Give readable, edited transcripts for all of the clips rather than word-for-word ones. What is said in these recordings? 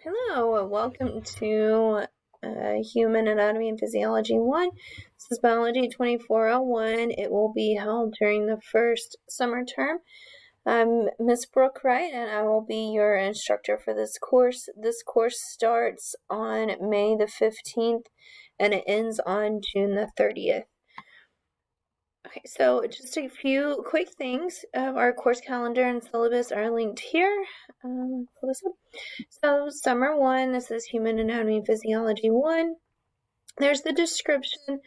Hello, welcome to Human Anatomy and Physiology 1. This is Biology 2401. It will be held during the first summer term. I'm Miss Brooke Wright, and I will be your instructor for this course. This course starts on May the 15th, and it ends on June the 30th. Okay, so just a few quick things. Our course calendar and syllabus are linked here. Pull this up. So summer 1, this is Human Anatomy and Physiology 1. There's the description.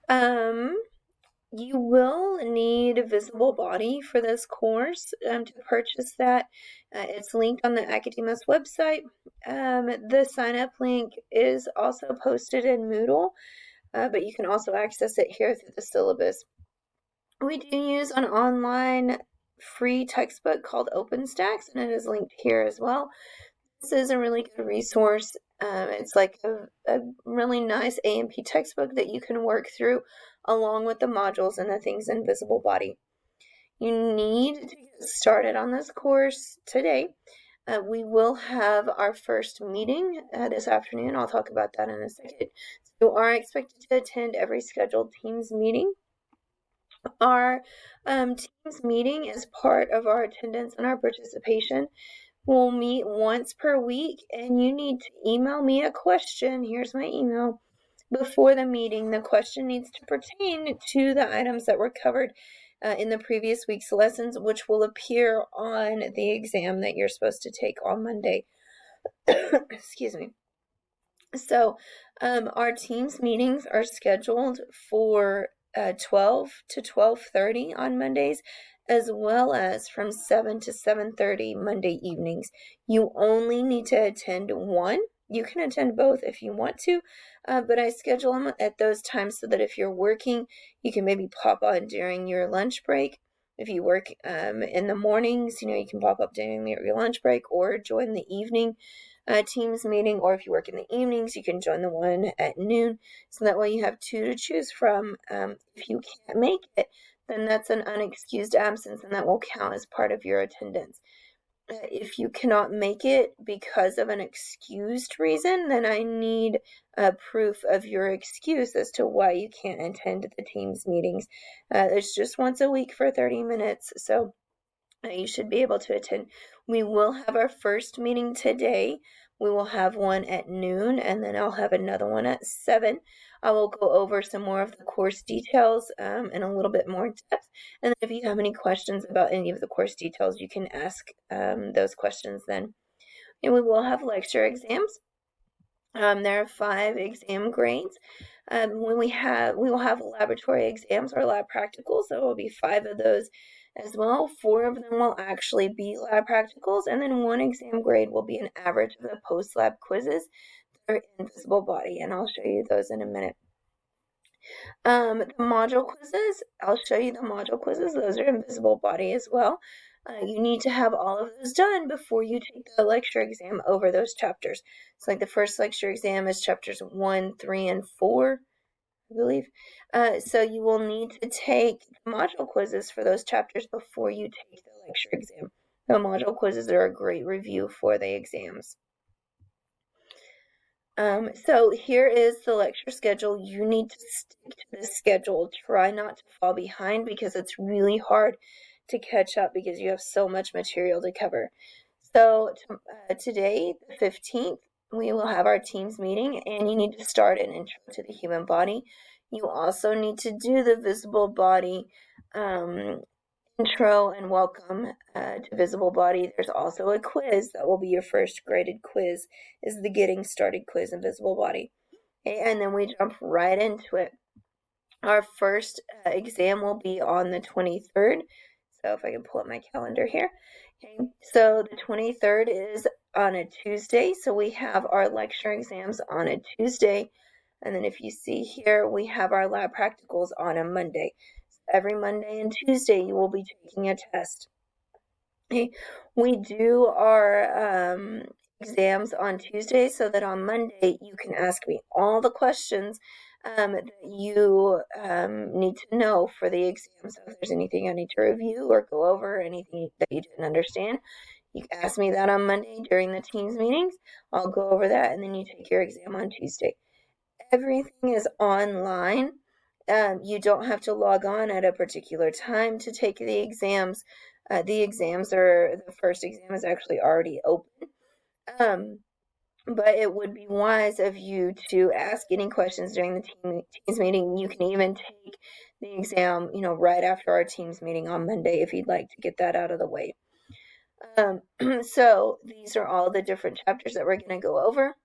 You will need a visible body for this course to purchase that. It's linked on the Academus website. The sign-up link is also posted in Moodle, but you can also access it here through the syllabus. We do use an online free textbook called OpenStax, and it is linked here as well. This is a really good resource. It's like a really nice A&P textbook that you can work through along with the modules and the things in Visible Body. You need to get started on this course today. We will have our first meeting this afternoon. I'll talk about that in a second. So you are expected to attend every scheduled Teams meeting. Our Teams meeting is part of our attendance and our participation. We'll meet once per week, and you need to email me a question. Here's my email. Before the meeting, the question needs to pertain to the items that were covered in the previous week's lessons, which will appear on the exam that you're supposed to take on Monday. Excuse me. So our Teams meetings are scheduled for 12 to 12:30 on Mondays, as well as from 7 to 7:30 Monday evenings. You only need to attend one. You can attend both if you want to, but I schedule them at those times so that if you're working, you can maybe pop on during your lunch break. If you work in the mornings, you can pop up during your lunch break or join the evening Teams meeting, or if you work in the evenings, you can join the one at noon. So that way you have two to choose from. If you can't make it, then that's an unexcused absence, and that will count as part of your attendance. If you cannot make it because of an excused reason, then I need proof of your excuse as to why you can't attend the Teams meetings. It's just once a week for 30 minutes, so you should be able to attend. We will have our first meeting today. We will have one at noon, and then I'll have another one at 7. I will go over some more of the course details in a little bit more depth. And if you have any questions about any of the course details, you can ask those questions then. And we will have lecture exams. There are 5 exam grades. We will have laboratory exams or lab practicals. There will be 5 of those as well. 4 of them will actually be lab practicals, and then 1 exam grade will be an average of the post-lab quizzes that are in Visible Body, and I'll show you those in a minute. The module quizzes, I'll show you the module quizzes. Those are in Visible Body as well. You need to have all of those done before you take the lecture exam over those chapters. So like the first lecture exam is chapters 1, 3, and 4, I believe. So you will need to take the module quizzes for those chapters before you take the lecture exam. The module quizzes are a great review for the exams. So here is the lecture schedule. You need to stick to the schedule. Try not to fall behind because it's really hard to catch up because you have so much material to cover. So today, the 15th, we will have our Teams meeting, and you need to start an intro to the human body. You also need to do the Visible Body intro and welcome to Visible Body. There's also a quiz that will be your first graded quiz, is the Getting Started quiz in Visible Body. Okay, and then we jump right into it. Our first exam will be on the 23rd. So if I can pull up my calendar here. Okay, so the 23rd is on a Tuesday. So we have our lecture exams on a Tuesday. And then if you see here, we have our lab practicals on a Monday. So every Monday and Tuesday, you will be taking a test. Okay, we do our exams on Tuesday so that on Monday you can ask me all the questions that you need to know for the exam. So if there's anything I need to review or go over, anything that you didn't understand, You can ask me that on Monday during the Teams meetings. I'll go over that, and then you take your exam on Tuesday. Everything is online. You don't have to log on at a particular time to take the exams. The first exam is actually already open. But it would be wise of you to ask any questions during the Teams meeting. You can even take the exam, right after our Teams meeting on Monday if you'd like to get that out of the way. So these are all the different chapters that we're going to go over.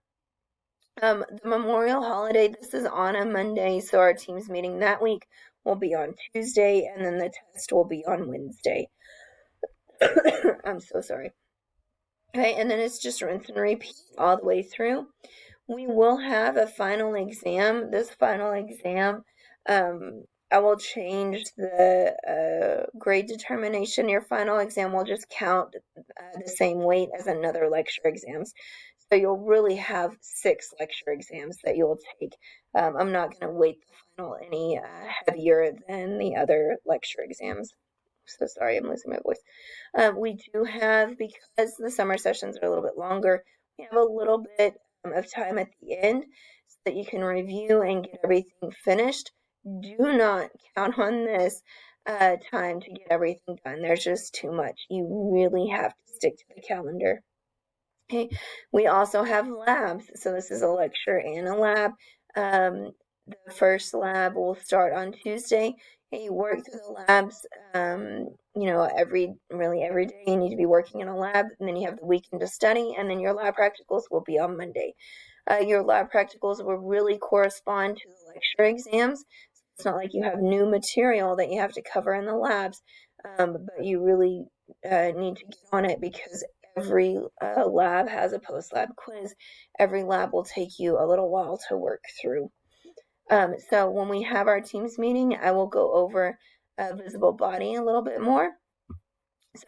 The Memorial holiday, this is on a Monday, so our Teams meeting that week will be on Tuesday, and then the test will be on Wednesday. I'm so sorry. Okay, and then it's just rinse and repeat all the way through. We will have a final exam. This final exam, I will change the grade determination. Your final exam will just count the same weight as another lecture exams. So you'll really have 6 lecture exams that you'll take. I'm not going to weight the final any heavier than the other lecture exams. So sorry, I'm losing my voice. We do have, because the summer sessions are a little bit longer, we have a little bit of time at the end so that you can review and get everything finished. Do not count on this time to get everything done. There's just too much. You really have to stick to the calendar. Okay, we also have labs. So this is a lecture and a lab. The first lab will start on Tuesday. You work through the labs, every day you need to be working in a lab, and then you have the weekend to study, and then your lab practicals will be on Monday. Your lab practicals will really correspond to the lecture exams. So it's not like you have new material that you have to cover in the labs, but you really need to get on it because every lab has a post-lab quiz. Every lab will take you a little while to work through. So when we have our Teams meeting, I will go over visible body a little bit more.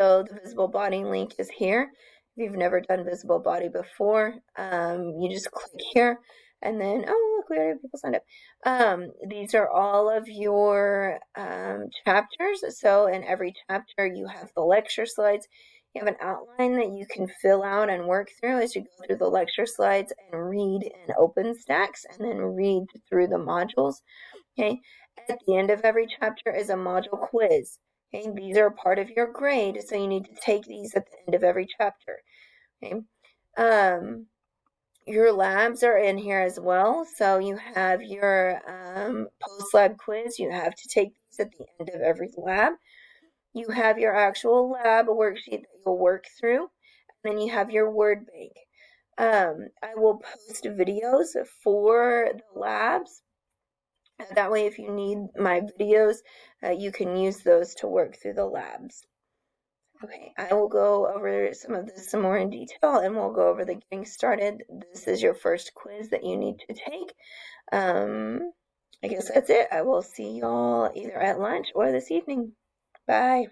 So the visible body link is here. If you've never done visible body before, you just click here, and then, oh, look, we already have people signed up. These are all of your chapters. So in every chapter, you have the lecture slides. You have an outline that you can fill out and work through as you go through the lecture slides and read in OpenStax and then read through the modules. Okay. At the end of every chapter is a module quiz. Okay. These are part of your grade, so you need to take these at the end of every chapter. Okay. Your labs are in here as well. So you have your post-lab quiz. You have to take these at the end of every lab. You have your actual lab worksheet that you'll work through, and then you have your word bank. I will post videos for the labs. That way, if you need my videos, you can use those to work through the labs. Okay, I will go over some of this some more in detail, and we'll go over the getting started. This is your first quiz that you need to take. I guess that's it. I will see y'all either at lunch or this evening. Bye.